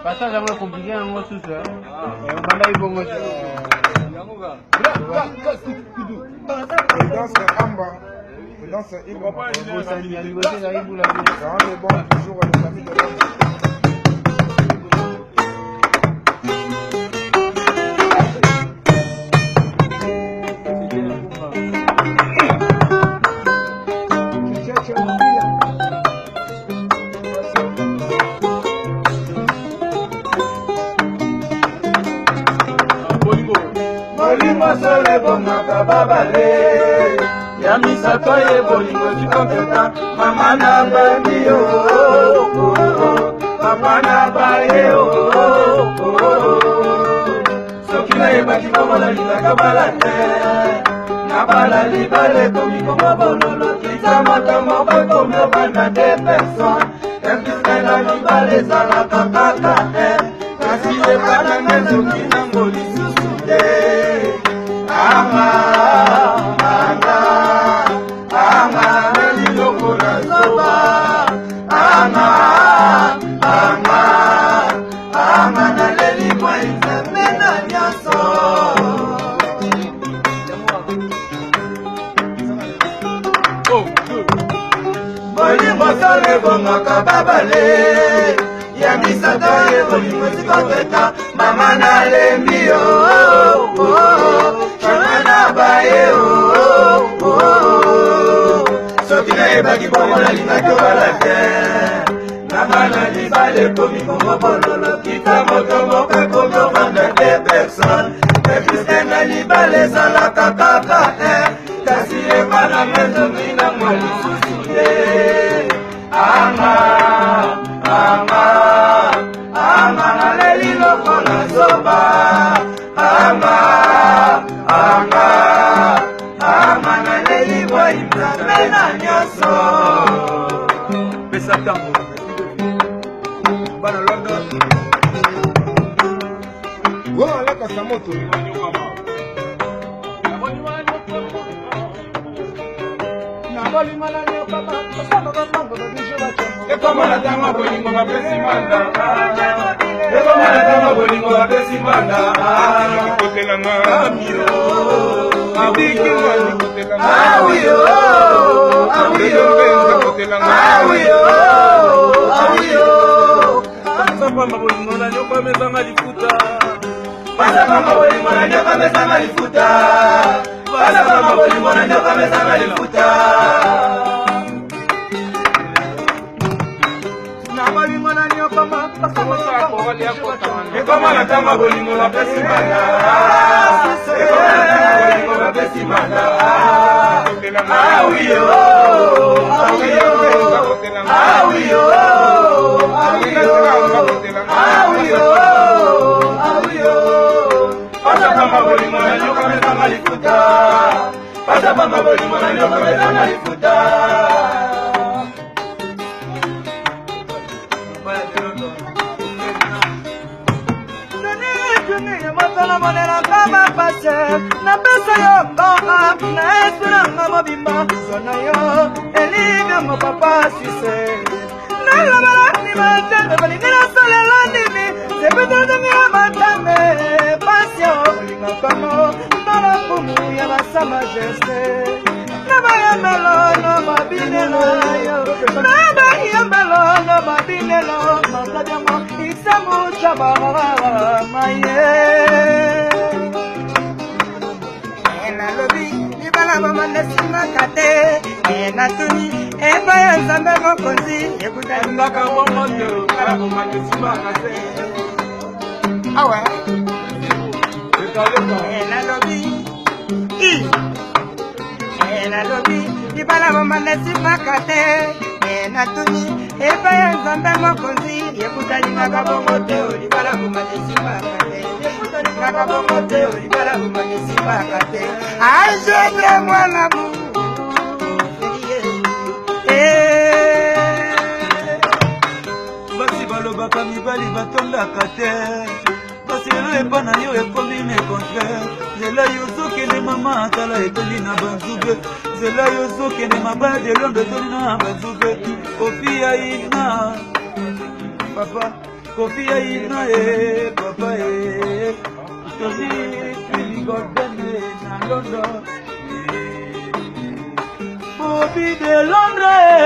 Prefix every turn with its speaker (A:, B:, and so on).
A: Passage à compliqué un mot sous ça. Et on va y bon
B: Sole bonaka babale ya misato ye bolingo chikonteta mama na bandi o papa na baye o sokina ye bati komola lizaka balate na bala libale komi komo bololo kita mata moko komo banda de personne empisa libale zala kakaka kasi ye bana ngezo kina ngoli susude ya misato ye bolingo sikoteta mama na lembi mama na baye soki na yebaki bongo nalingaki obalate na bana libale komi kongo bololo kita moto moko ekomi ovanda de personne epuske na libale ezalaka kaka kasi ebana mezomi na mwa lisusu te anga naleli lokola zoba anga naleli boyimzape na nyonso pesa ntango bana London alakasa moto ekomana tama bolingo bapesi manda ekomana tama bolingo bapesi manda kotelanga amio awiyo awiyo pasapamba bolingo na nyoka mesanga lifuta pasapamba bolingo na nyoka mesanga lifuta pasapamba bolingo na nyoka mesanga lifuta ekomana tama bolingo bapesi manda ekomana tama bolingo bapesi manda awiyo awiyo awiyo awiyo awiyo pasapamba bolingo na nyoka mesanga lifuta pasapamba bolingo na nyoka mesanga lifuta na pesa yo mbonga na esperanga mobimba zona yo elinga mo papa sise na lobala ni matende balingi na solela ndimi sepetozongia matame pasio olinga kamo mbala kumu ya basa majeste na bayambelo no mabinelo yo na bayambelo no mabinelo makadiamo isamu chabara maye nalobi libala mama nesimaka te natuni eba ya nzambe mokonzi ekutalingaka bongo te kala mama nesimaka te awa nalobi libala mama nesimaka te natuni eba ya nzambe mokonzi ekutalingaka bongo te libala mama nesimaka te ekutalingaka bongo te libala mama nesimaka te ajebre mwana bu basi balobaka mibali batondaka te lelo epa na yo ekomi le contraire zela yozokende mama tala etondi na banzube zela yozokende mabaya de londo etondi na banzube kofi ya ina papa kofi ya ina papa tozi kiligodene na londo kofi de Londres.